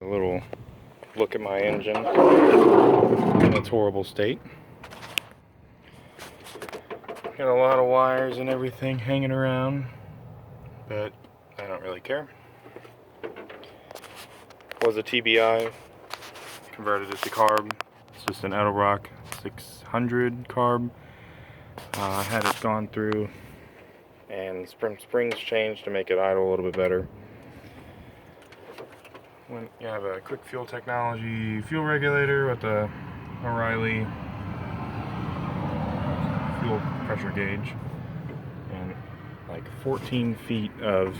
A little look at my engine in its horrible state. Got a lot of wires and everything hanging around, but I don't really care. Was a TBI, converted it to carb. It's just an Edelrock 600 carb. I had it gone through and springs changed to make it idle a little bit better. When you have a quick fuel technology fuel regulator with a O'Reilly fuel pressure gauge and like 14 feet of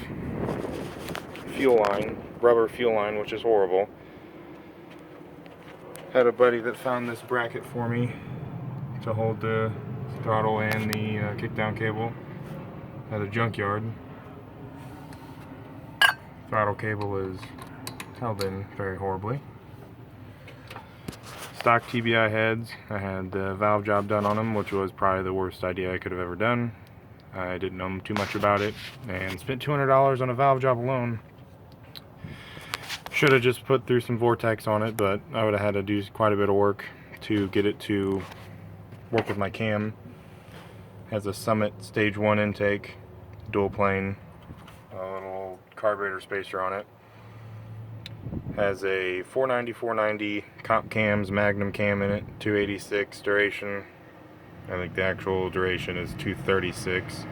fuel line, rubber fuel line, which is horrible. Had a buddy that found this bracket for me to hold the throttle and the kickdown cable at a junkyard. Throttle cable is held in very horribly. Stock TBI heads. I had the valve job done on them, which was probably the worst idea I could have ever done. I didn't know too much about it and spent $200 on a valve job alone. Should have just put through some vortex on it, but I would have had to do quite a bit of work to get it to work with my cam. Has a Summit Stage 1 intake, dual plane, a little carburetor spacer on it. Has a 490 comp cams, Magnum cam in it, 286 duration. I think the actual duration is 236.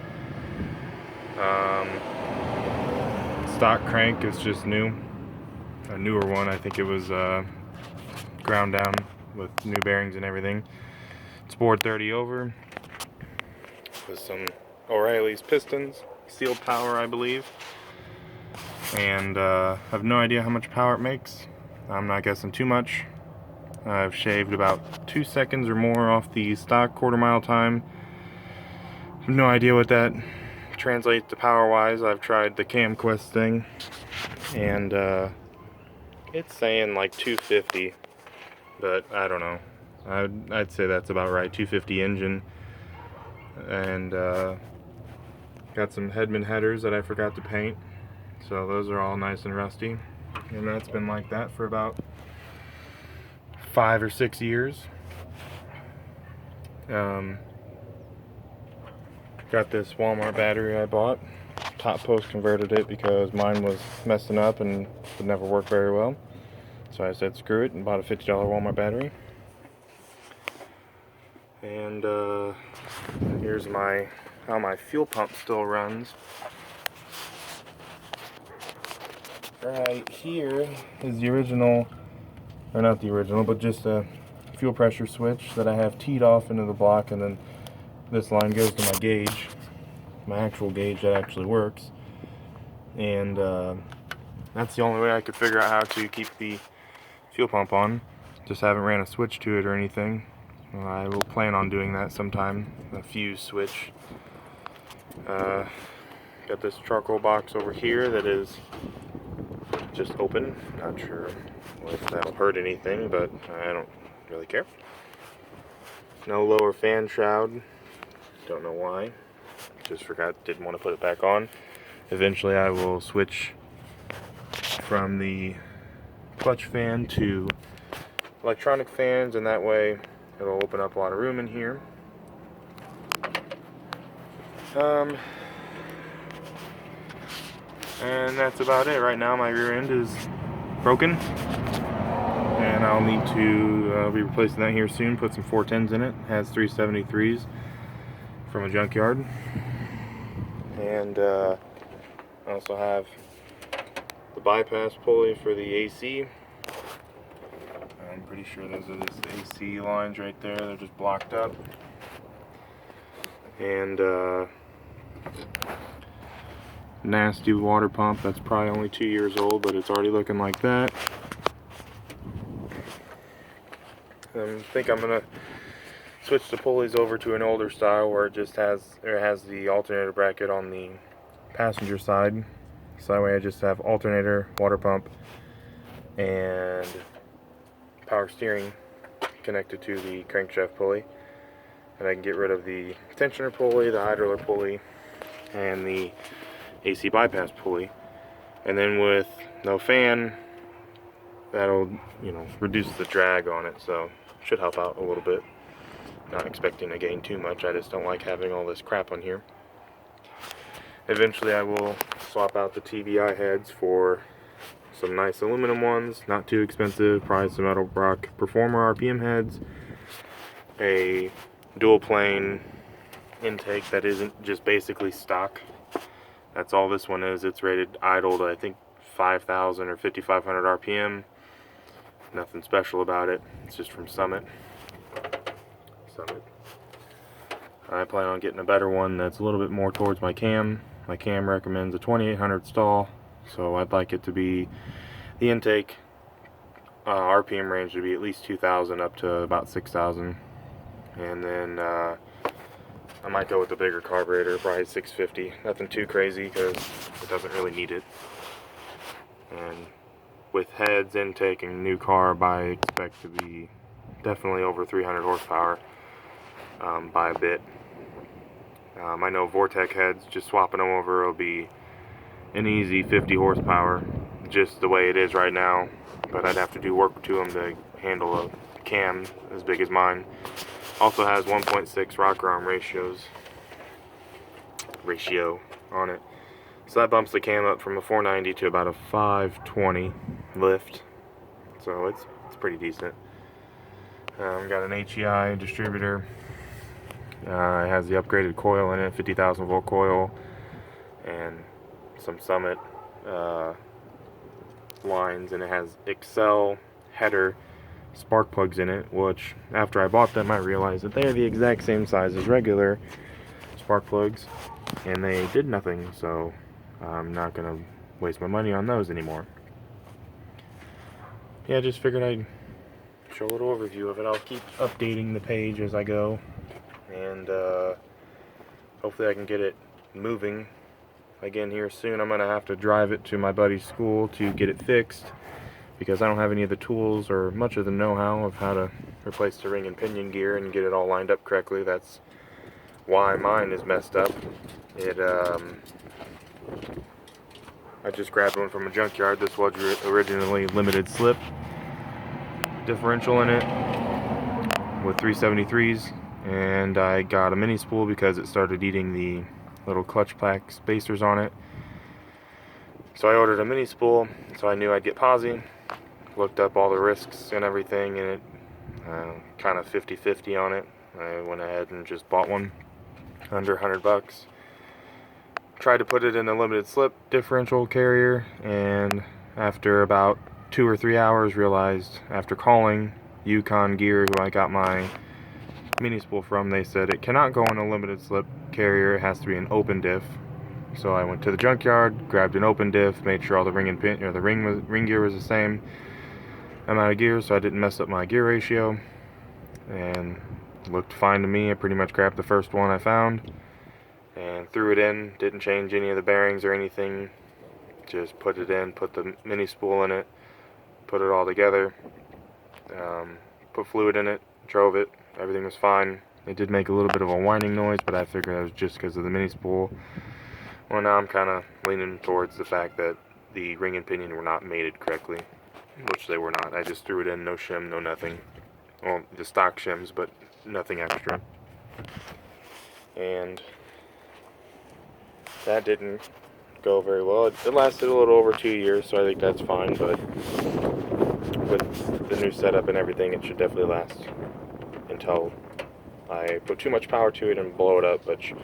Stock crank is just new, a newer one. I think it was ground down with new bearings and everything. It's bored 30 over with some O'Reilly's pistons, sealed power, I believe. And I have no idea how much power it makes. I'm not guessing too much. I've shaved about 2 seconds or more off the stock quarter-mile time. I have no idea what that translates to power-wise. I've tried the CamQuest thing, and it's saying like 250, but I don't know. I'd say that's about right. 250 engine, and got some Hedman headers that I forgot to paint. So those are all nice and rusty, and that's been like that for about 5 or 6 years. Got this Walmart battery I bought. Top post converted it because mine was messing up and would never work very well. So I said screw it and bought a $50 Walmart battery. And here's how my fuel pump still runs. Right here is the original, or not the original, but just a fuel pressure switch that I have teed off into the block, and then this line goes to my gauge, my actual gauge that actually works. And that's the only way I could figure out how to keep the fuel pump on. Just haven't ran a switch to it or anything. I will plan on doing that sometime, a fuse switch. Got this charcoal box over here that is just open. Not sure if that'll hurt anything, but I don't really care. No lower fan shroud. Don't know why. Just didn't want to put it back on. Eventually I will switch from the clutch fan to electronic fans, and that way it'll open up a lot of room in here. And that's about it. Right now my rear end is broken, and I'll need to be replacing that here soon. Put some 410s in it. It has 373s from a junkyard. And I also have the bypass pulley for the AC. I'm pretty sure those are just AC lines right there. They're just blocked up. And nasty water pump that's probably only 2 years old, but it's already looking like that. I think I'm gonna switch the pulleys over to an older style where it has the alternator bracket on the passenger side, so that way I just have alternator, water pump, and power steering connected to the crankshaft pulley, and I can get rid of the tensioner pulley, the idler pulley, and the AC bypass pulley. And then with no fan, that'll, you know, reduce the drag on it, so should help out a little bit. Not expecting to gain too much, I just don't like having all this crap on here. Eventually I will swap out the TBI heads for some nice aluminum ones, not too expensive, probably some Metal Rock Performer RPM heads, a dual plane intake that isn't just basically stock. That's all this one is. It's rated idle to I think 5,000 or 5,500 RPM. Nothing special about it. It's just from Summit. I plan on getting a better one that's a little bit more towards my cam. My cam recommends a 2800 stall, so I'd like it to be the intake RPM range to be at least 2,000 up to about 6,000, and then I might go with the bigger carburetor, probably 650. Nothing too crazy because it doesn't really need it. And with heads, intake, and new carb, I expect to be definitely over 300 horsepower by a bit. I know Vortec heads, just swapping them over will be an easy 50 horsepower, just the way it is right now, but I'd have to do work to them to handle a cam as big as mine. Also has 1.6 rocker arm ratio on it, so that bumps the cam up from a 490 to about a 520 lift, so it's pretty decent. Got an HEI distributor. It has the upgraded coil in it, 50,000 volt coil, and some Summit lines, and it has Excel header spark plugs in it, which after I bought them I realized that they are the exact same size as regular spark plugs, and they did nothing, so I'm not gonna waste my money on those anymore. Yeah, just figured I'd show a little overview of it. I'll keep updating the page as I go, and hopefully I can get it moving again here soon. I'm gonna have to drive it to my buddy's school to get it fixed, because I don't have any of the tools or much of the know-how of how to replace the ring and pinion gear and get it all lined up correctly. That's why mine is messed up. I just grabbed one from a junkyard. This was originally limited slip differential in it with 373s, and I got a mini spool because it started eating the little clutch pack spacers on it. So I ordered a mini spool, so I knew I'd get posi. Looked up all the risks and everything, and it kind of 50-50 on it. I went ahead and just bought one under $100. Tried to put it in a limited slip differential carrier, and after about 2 or 3 hours realized, after calling Yukon Gear, who I got my mini spool from, they said it cannot go in a limited slip carrier, it has to be an open diff. So I went to the junkyard, grabbed an open diff, made sure all the ring and pin, or the ring gear was the same amount of gear, so I didn't mess up my gear ratio, and looked fine to me. I pretty much grabbed the first one I found and threw it in. Didn't change any of the bearings or anything, just put it in, put the mini spool in it, put it all together, put fluid in it, drove it. Everything was fine. It did make a little bit of a whining noise, but I figured that was just because of the mini spool. Well, now I'm kind of leaning towards the fact that the ring and pinion were not mated correctly, which they were not. I just threw it in, no shim, no nothing. Well, the stock shims, but nothing extra. And that didn't go very well. It lasted a little over 2 years, so I think that's fine, but with the new setup and everything, it should definitely last until I put too much power to it and blow it up, which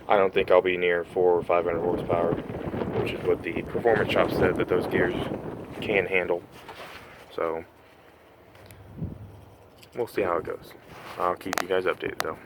I don't think I'll be near 400 or 500 horsepower, which is what the performance shop said that those gears can handle. So we'll see how it goes. I'll keep you guys updated though.